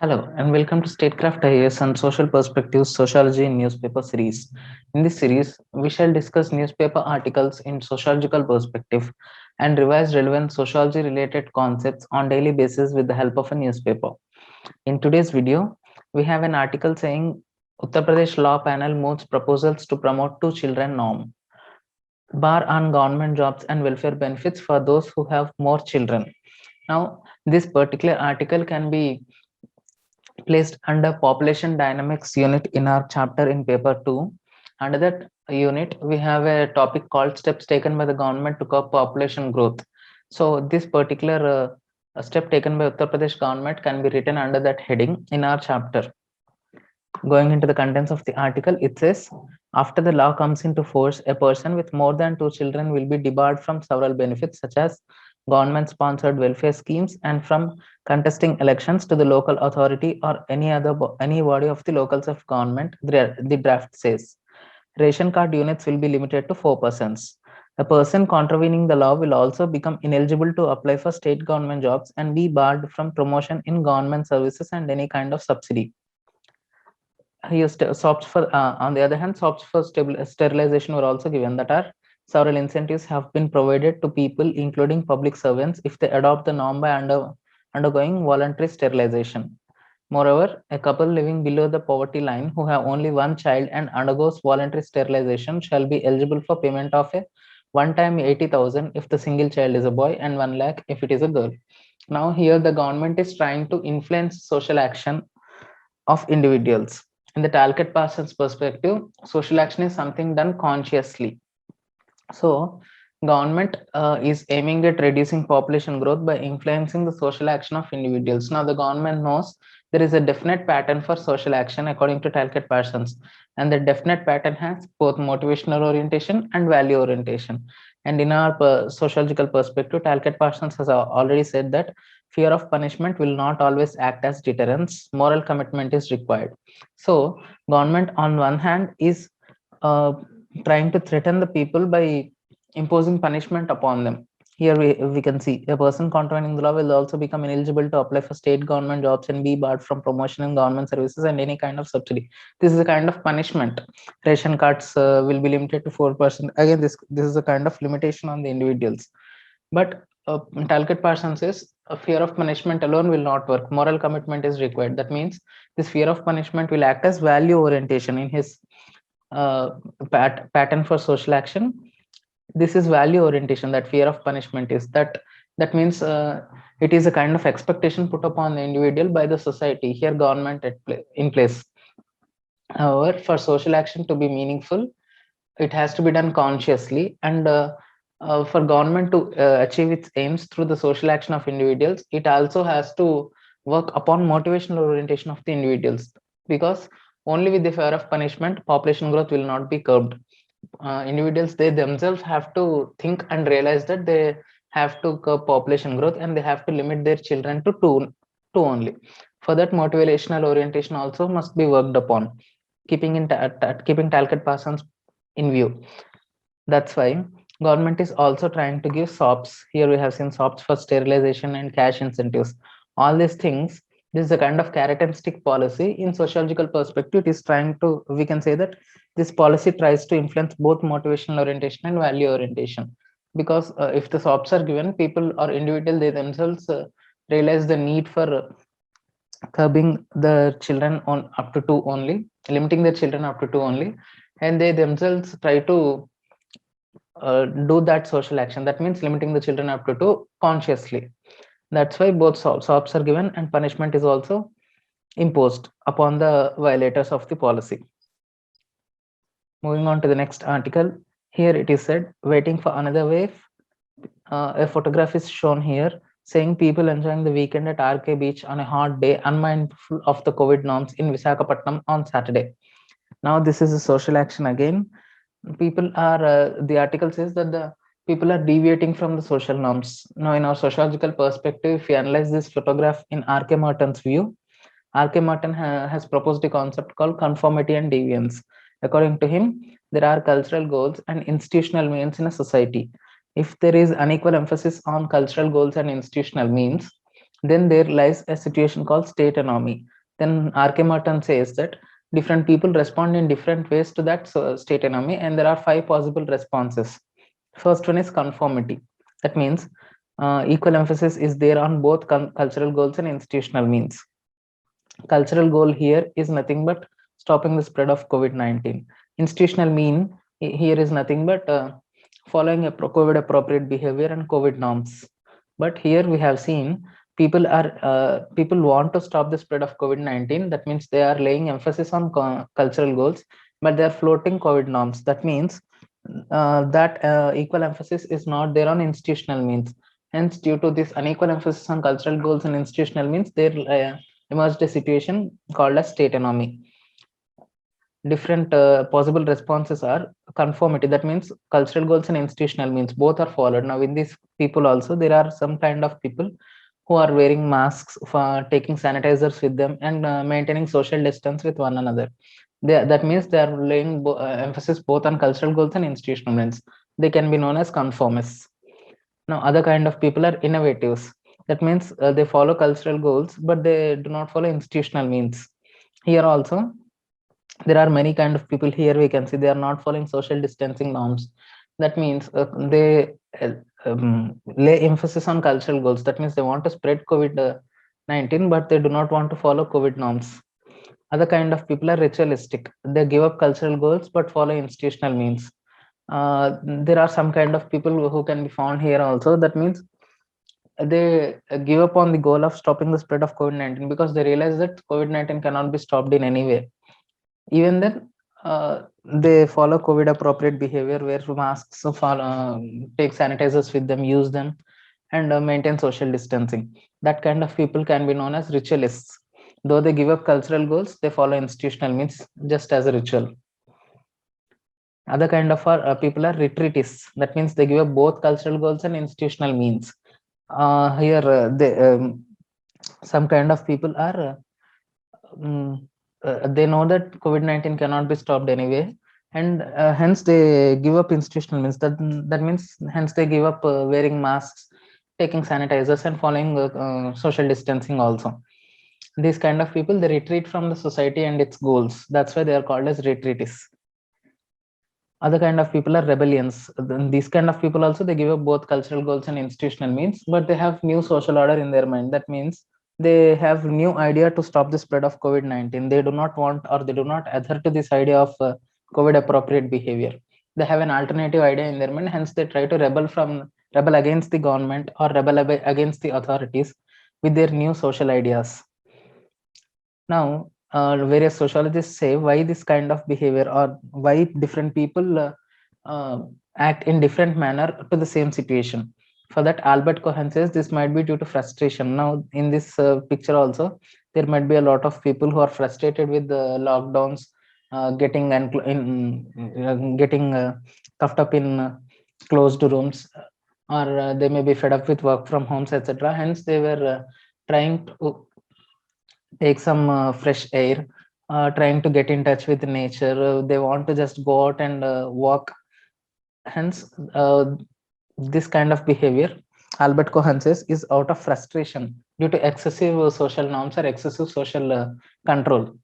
Hello and welcome to Statecraft IAS and Social Perspectives Sociology in Newspaper series. In this series, we shall discuss newspaper articles in sociological perspective and revise relevant sociology related concepts on daily basis with the help of a newspaper. In today's video, we have an article saying Uttar Pradesh Law Panel moves proposals to promote two children norm, bar on government jobs and welfare benefits for those who have more children. Now, this particular article can be placed under population dynamics unit in our chapter in paper 2. Under that unit we have a topic called steps taken by the government to curb population growth. So this particular step taken by Uttar Pradesh government can be written under that heading in our chapter. Going into the contents of the article, it says after the law comes into force, a person with more than two children will be debarred from several benefits such as government sponsored welfare schemes and from contesting elections to the local authority or any body of the locals of government. The draft says ration card units will be limited to 4 persons. A person contravening the law will also become ineligible to apply for state government jobs and be barred from promotion in government services and any kind of subsidy. Sops for on the other hand, sops for sterilization were also given, that are several incentives have been provided to people including public servants if they adopt the norm by undergoing voluntary sterilization. Moreover, a couple living below the poverty line who have only one child and undergoes voluntary sterilization shall be eligible for payment of a one time 80,000 if the single child is a boy and 1 lakh if it is a girl. Now here the government is trying to influence social action of individuals. In the Talcott Parsons perspective, social action is something done consciously. So, government is aiming at reducing population growth by influencing the social action of individuals. Now, the government knows there is a definite pattern for social action according to Talcott Parsons, and the definite pattern has both motivational orientation and value orientation. And in our sociological perspective, Talcott Parsons has already said that fear of punishment will not always act as deterrence. Moral commitment is required. So, government on one hand is uh, trying to threaten the people by imposing punishment upon them. Here we can see a person contravening the law will also become ineligible to apply for state government jobs and be barred from promotion in government services and any kind of subsidy. This is a kind of punishment. Ration cards will be limited to 4%. Again, this is a kind of limitation on the individuals. But Talcott Parsons says a fear of punishment alone will not work. Moral commitment is required. That means this fear of punishment will act as value orientation in his uh, pattern for social action. This is value orientation, that fear of punishment is that means it is a kind of expectation put upon the individual by the society, here government in place. However, for social action to be meaningful, it has to be done consciously, and for government to achieve its aims through the social action of individuals, it also has to work upon motivational orientation of the individuals, because only with the fear of punishment population growth will not be curbed. Individuals, they themselves have to think and realize that they have to curb population growth and they have to limit their children to two only. For that, motivational orientation also must be worked upon, keeping Talcott Parsons in view. That's why government is also trying to give SOPs. Here we have seen SOPs for sterilization and cash incentives. All these things, this is a kind of carrot and stick policy. In sociological perspective, it is trying to, we can say that this policy tries to influence both motivational orientation and value orientation. Because if the SOPs are given, people or individual, they themselves realize the need for curbing the children on up to two only, limiting their children up to two only, and they themselves try to do that social action. That means limiting the children up to two consciously. That's why both SOPs are given and punishment is also imposed upon the violators of the policy. Moving on to the next article, here it is said, waiting for another wave. A photograph is shown here saying people enjoying the weekend at RK Beach on a hot day, unmindful of the COVID norms in Visakhapatnam on Saturday. Now, this is a social action again. People are, the article says that the people are deviating from the social norms. Now, in our sociological perspective, if we analyze this photograph in R.K. Martin's view, R.K. Martin has proposed a concept called conformity and deviance. According to him, there are cultural goals and institutional means in a society. If there is unequal emphasis on cultural goals and institutional means, Then there lies a situation called state anomy. Then R.K. Martin says that different people respond in different ways to that state anomy, and there are 5 possible responses. First one is conformity. That means equal emphasis is there on both cultural goals and institutional means. Cultural goal here is nothing but stopping the spread of COVID-19. Institutional mean here is nothing but following a COVID appropriate behavior and COVID norms. But here we have seen people want to stop the spread of COVID-19. That means they are laying emphasis on cultural goals, but they are floating COVID norms. That means that equal emphasis is not there on institutional means. Hence, due to this unequal emphasis on cultural goals and institutional means, there emerged a situation called as state anomy. Different possible responses are conformity. That means cultural goals and institutional means both are followed. Now, in these people also, there are some kind of people who are wearing masks, for taking sanitizers with them, and maintaining social distance with one another. That means they are laying emphasis both on cultural goals and institutional means. They can be known as conformists. Now, other kind of people are innovatives. That means they follow cultural goals, but they do not follow institutional means. Here also, there are many kind of people. Here we can see they are not following social distancing norms. That means they lay emphasis on cultural goals. That means they want to spread COVID-19, but they do not want to follow COVID norms. Other kind of people are ritualistic. They give up cultural goals but follow institutional means. There are some kind of people who can be found here also. That means they give up on the goal of stopping the spread of COVID-19 because they realize that COVID-19 cannot be stopped in any way. Even then, they follow COVID appropriate behavior, wear masks, take sanitizers with them, use them, and maintain social distancing. That kind of people can be known as ritualists. Though they give up cultural goals, they follow institutional means just as a ritual. Other kind of people are retreatists. That means they give up both cultural goals and institutional means. Here, some kind of people are they know that COVID-19 cannot be stopped anyway, and hence they give up institutional means. That means hence they give up wearing masks, taking sanitizers, and following social distancing also. These kind of people, they retreat from the society and its goals. That's why they are called as retreatists. Other kind of people are rebellions. These kind of people also, they give up both cultural goals and institutional means, but they have new social order in their mind. That means they have new idea to stop the spread of COVID-19. They do not want, or they do not adhere to this idea of COVID appropriate behavior. They have an alternative idea in their mind. Hence, they try to rebel against the government or rebel against the authorities with their new social ideas. Now, various sociologists say why this kind of behavior, or why different people act in different manner to the same situation. For that, Albert Cohen says this might be due to frustration. Now, in this picture also, there might be a lot of people who are frustrated with the lockdowns, getting stuffed up in closed rooms, or they may be fed up with work from homes, etc. Hence, they were trying to take some fresh air, trying to get in touch with nature. They want to just go out and walk. Hence, this kind of behavior, Albert Cohen says, is out of frustration due to excessive social norms or excessive social control.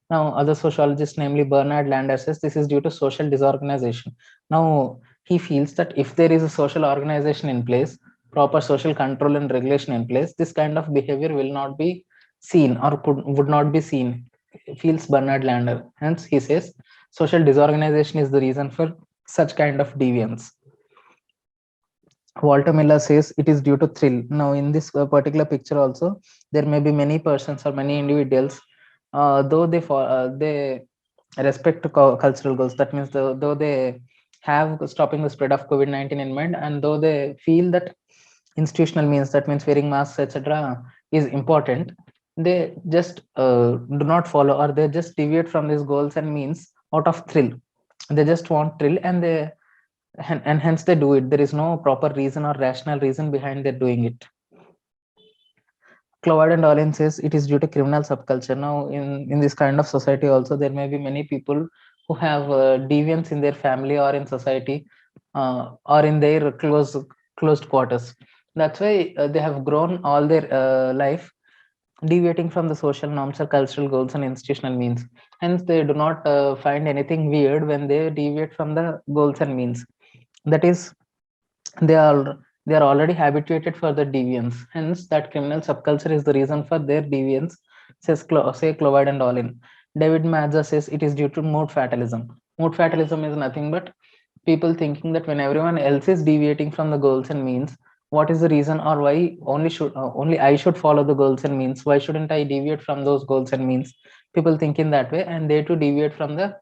Now, other sociologists, namely Bernard Lander, says this is due to social disorganization. Now, he feels that if there is a social organization in place, proper social control and regulation in place, this kind of behavior will not be seen, or would not be seen, feels Bernard Lander. Hence, he says social disorganization is the reason for such kind of deviance. Walter Miller says it is due to thrill. Now, in this particular picture also, there may be many persons or many individuals, though they respect cultural goals. That means though they have stopping the spread of COVID-19 in mind, and though they feel that institutional means, that means wearing masks, etc., is important, they just do not follow, or they just deviate from these goals and means out of thrill. They just want thrill, and hence they do it. There is no proper reason or rational reason behind their doing it. Cloward and Olin says it is due to criminal subculture. Now, in this kind of society also, there may be many people who have deviance in their family or in society, or in their closed quarters. That's why they have grown all their life deviating from the social norms or cultural goals and institutional means. Hence, they do not find anything weird when they deviate from the goals and means. That is, they are they are already habituated for the deviance. Hence, that criminal subculture is the reason for their deviance, say Clovide and Allin. David Mazza says it is due to mood fatalism. Mood fatalism is nothing but people thinking that when everyone else is deviating from the goals and means, what is the reason, or why only I should follow the goals and means? Why shouldn't I deviate from those goals and means? People think in that way, and they too deviate from the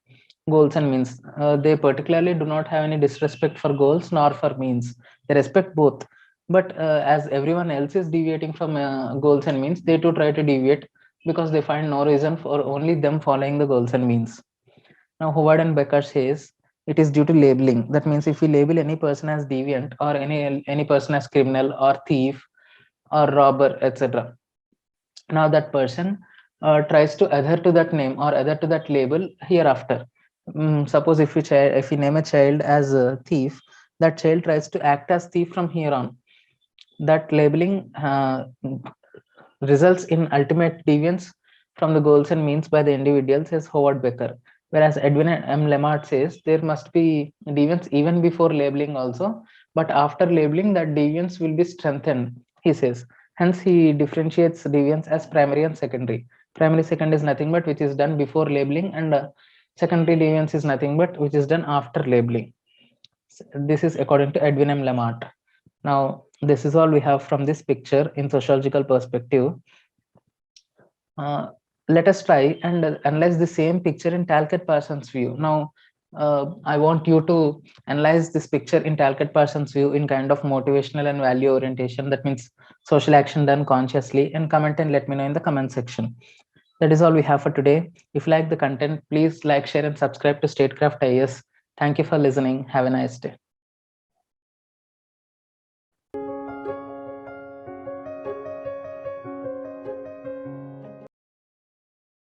goals and means. They particularly do not have any disrespect for goals nor for means. They respect both. But as everyone else is deviating from goals and means, they too try to deviate because they find no reason for only them following the goals and means. Now, Howard and Becker says it is due to labeling. That means if we label any person as deviant or any person as criminal or thief or robber, etc., now that person tries to adhere to that name or adhere to that label hereafter. Suppose if we name a child as a thief, that child tries to act as thief from here on. That labeling results in ultimate deviance from the goals and means by the individual, says Howard Becker. Whereas Edwin M. Lemart says there must be deviance even before labeling also, but after labeling that deviance will be strengthened, he says. Hence, he differentiates deviance as primary and secondary. Primary second is nothing but which is done before labeling, and secondary deviance is nothing but which is done after labeling. This is according to Edwin M. Lemart. Now, this is all we have from this picture in sociological perspective. Uh, let us try and analyze the same picture in Talcott Parsons' view. Now, I want you to analyze this picture in Talcott Parsons' view in kind of motivational and value orientation. That means social action done consciously, and comment and let me know in the comment section. That is all we have for today. If you like the content, please like, share, and subscribe to Statecraft IS. Thank you for listening. Have a nice day.